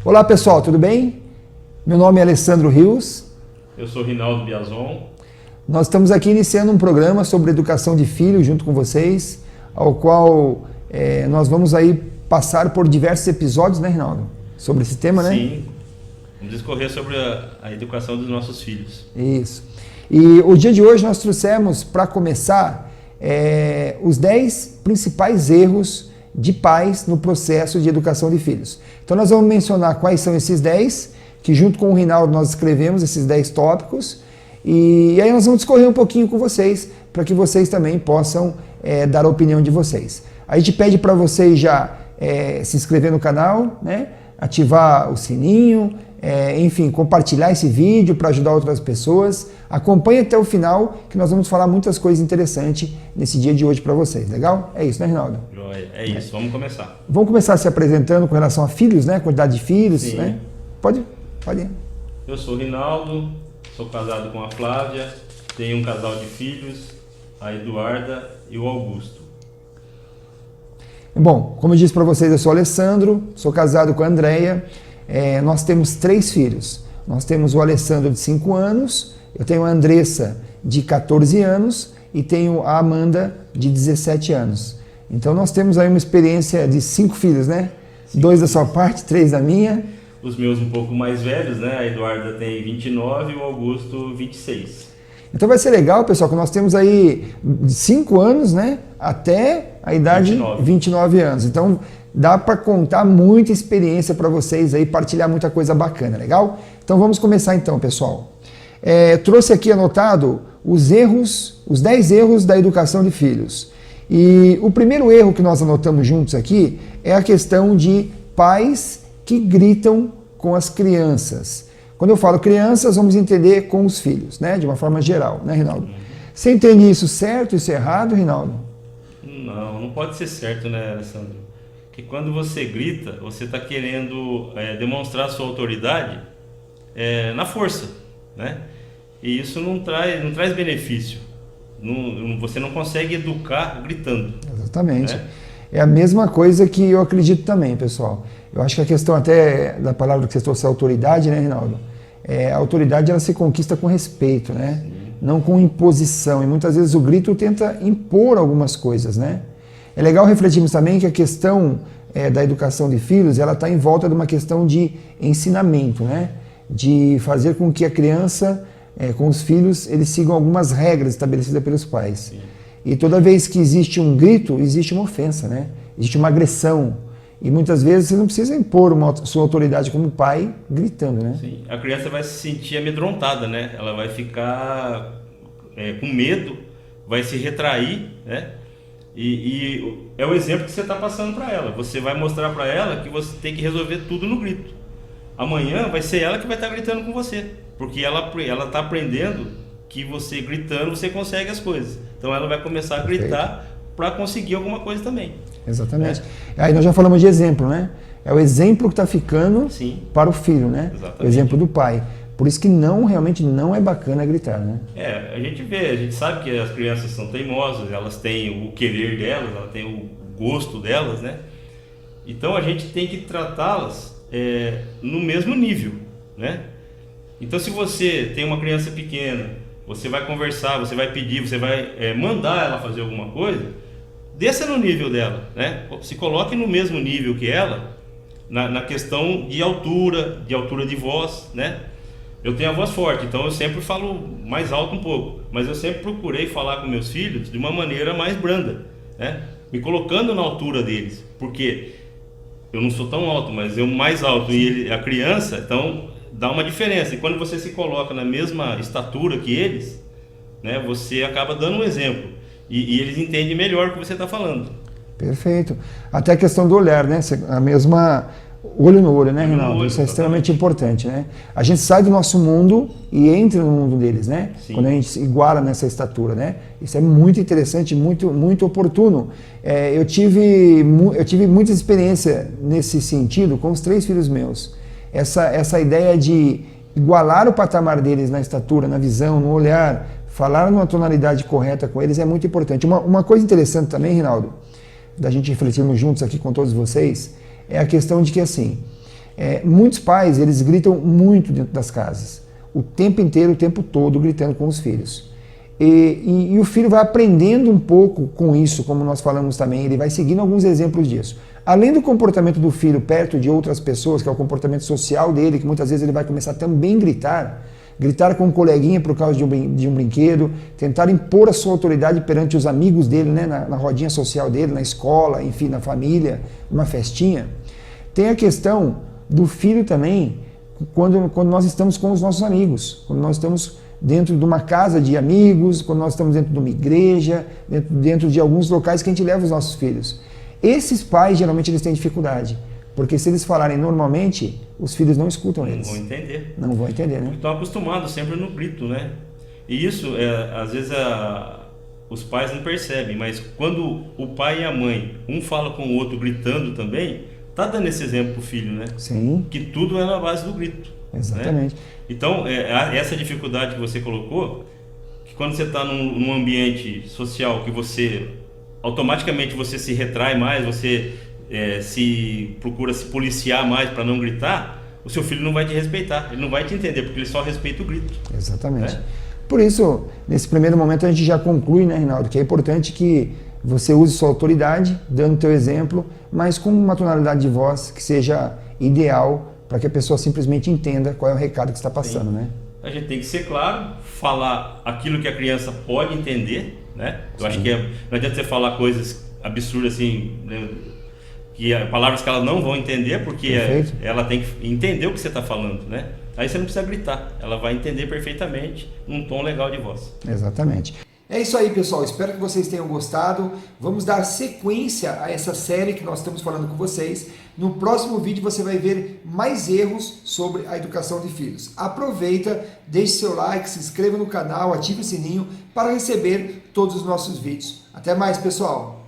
Olá pessoal, tudo bem? Meu nome é Alessandro Rios. Eu sou Rinaldo Biazon. Nós estamos aqui iniciando um programa sobre educação de filhos junto com vocês, ao qual nós vamos aí passar por diversos episódios, né, Rinaldo? Sobre esse tema, né? Sim, vamos discorrer sobre a educação dos nossos filhos. Isso. E o dia de hoje nós trouxemos, para começar, os 10 principais erros de pais no processo de educação de filhos. Então nós vamos mencionar quais são esses 10, que junto com o Rinaldo nós escrevemos esses 10 tópicos, e aí nós vamos discorrer um pouquinho com vocês, para que vocês também possam dar a opinião de vocês. A gente pede para vocês já se inscrever no canal, né? Ativar o sininho, enfim, compartilhar esse vídeo para ajudar outras pessoas. Acompanhe até o final, que nós vamos falar muitas coisas interessantes nesse dia de hoje para vocês, legal? É isso, né, Rinaldo? É isso, vamos começar. Vamos começar se apresentando com relação a filhos, né? Quantidade de filhos, Sim. né? Pode ir. Eu sou o Rinaldo, sou casado com a Flávia, tenho um casal de filhos, a Eduarda e o Augusto. Bom, como eu disse para vocês, eu sou o Alessandro, sou casado com a Andréia. Nós temos 3 filhos. Nós temos o Alessandro de 5 anos, eu tenho a Andressa de 14 anos e tenho a Amanda de 17 anos. Então nós temos aí uma experiência de 5 filhos, né? 2 da sua parte, 3 da minha. Os meus um pouco mais velhos, né? A Eduarda tem 29 e o Augusto 26. Então vai ser legal, pessoal, que nós temos aí de 5 anos, né? Até a idade 29 anos. Então dá para contar muita experiência para vocês aí, partilhar muita coisa bacana, legal? Então vamos começar então, pessoal. Trouxe aqui anotado os 10 erros da educação de filhos. E o primeiro erro que nós anotamos juntos aqui é a questão de pais que gritam com as crianças. Quando eu falo crianças, vamos entender com os filhos, né? De uma forma geral, né, Rinaldo? Você entende isso certo, isso errado, Rinaldo? Não pode ser certo, né, Alessandro? Que quando você grita, você está querendo demonstrar sua autoridade na força, né? E isso não traz benefício. Você não consegue educar gritando. Exatamente. Né? É a mesma coisa que eu acredito também, pessoal. Eu acho que a questão até da palavra que você trouxe, autoridade, né, Rinaldo? A autoridade ela se conquista com respeito, né? Sim. Não com imposição. E muitas vezes o grito tenta impor algumas coisas, né? É legal refletirmos também que a questão da educação de filhos, ela está em volta de uma questão de ensinamento, né? De fazer com que a criança, com os filhos, eles sigam algumas regras estabelecidas pelos pais. Sim. E toda vez que existe um grito, existe uma ofensa, né? Existe uma agressão. E muitas vezes você não precisa impor sua autoridade como pai gritando, né? Sim, a criança vai se sentir amedrontada, né? Ela vai ficar com medo, vai se retrair, né? E é o exemplo que você está passando para ela. Você vai mostrar para ela que você tem que resolver tudo no grito. Amanhã vai ser ela que vai estar gritando com você, porque ela está aprendendo que você gritando você consegue as coisas. Então ela vai começar a gritar para conseguir alguma coisa também. Exatamente. Aí nós já falamos de exemplo, né? É o exemplo que está ficando Sim. para o filho, né? Exatamente. O exemplo do pai. Por isso que realmente não é bacana gritar, né? A gente sabe que as crianças são teimosas, elas têm o querer delas, elas têm o gosto delas, né? Então a gente tem que tratá-las no mesmo nível, né? Então se você tem uma criança pequena, você vai conversar, você vai pedir, você vai mandar ela fazer alguma coisa, desça no nível dela, né? Se coloque no mesmo nível que ela, na questão de altura de voz, né? Eu tenho a voz forte, então eu sempre falo mais alto um pouco, mas eu sempre procurei falar com meus filhos de uma maneira mais branda, né? Me colocando na altura deles, porque eu não sou tão alto, mas eu mais alto e a criança, então dá uma diferença. E quando você se coloca na mesma estatura que eles, né, você acaba dando um exemplo e eles entendem melhor o que você está falando. Perfeito. Até a questão do olhar, né? A mesma olho no olho, né, Rinaldo? Isso é extremamente importante, né? A gente sai do nosso mundo e entra no mundo deles, né? Sim. Quando a gente se iguala nessa estatura, né? Isso é muito interessante, muito, muito oportuno. Eu tive muita experiência nesse sentido com os 3 filhos meus. Essa ideia de igualar o patamar deles na estatura, na visão, no olhar, falar numa tonalidade correta com eles é muito importante. Uma coisa interessante também, Rinaldo, da gente refletirmos juntos aqui com todos vocês, é a questão de que, assim, Muitos pais, eles gritam muito dentro das casas, o tempo inteiro, o tempo todo, gritando com os filhos. E o filho vai aprendendo um pouco com isso, como nós falamos também, ele vai seguindo alguns exemplos disso. Além do comportamento do filho perto de outras pessoas, que é o comportamento social dele, que muitas vezes ele vai começar também a gritar com um coleguinha por causa de um brinquedo, tentar impor a sua autoridade perante os amigos dele, né, na rodinha social dele, na escola, enfim, na família, numa festinha. Tem a questão do filho também, quando nós estamos com os nossos amigos, quando nós estamos dentro de uma casa de amigos, quando nós estamos dentro de uma igreja, dentro de alguns locais que a gente leva os nossos filhos. Esses pais, geralmente, eles têm dificuldade, porque se eles falarem normalmente, os filhos não escutam eles. Não vão entender. Não vão entender, né? Porque estão acostumados sempre no grito, né? E isso, às vezes, os pais não percebem, mas quando o pai e a mãe, um fala com o outro gritando também, tá dando esse exemplo pro filho, né? Sim. Que tudo é na base do grito. Exatamente. Né? Então, essa dificuldade que você colocou, que quando você está num ambiente social que você, automaticamente você se retrai mais, você procura se policiar mais para não gritar, o seu filho não vai te respeitar, ele não vai te entender, porque ele só respeita o grito. Exatamente. Né? Por isso, nesse primeiro momento a gente já conclui, né, Rinaldo, que é importante que você use sua autoridade, dando teu exemplo, mas com uma tonalidade de voz que seja ideal para que a pessoa simplesmente entenda qual é o recado que está passando, né? A gente tem que ser claro, falar aquilo que a criança pode entender, né? Eu Sim. acho que não adianta você falar coisas absurdas assim, né? Palavras que ela não vão entender, porque ela tem que entender o que você está falando, né? Aí você não precisa gritar, ela vai entender perfeitamente num tom legal de voz. Exatamente. É isso aí, pessoal. Espero que vocês tenham gostado. Vamos dar sequência a essa série que nós estamos falando com vocês. No próximo vídeo você vai ver mais erros sobre a educação de filhos. Aproveita, deixe seu like, se inscreva no canal, ative o sininho para receber todos os nossos vídeos. Até mais, pessoal!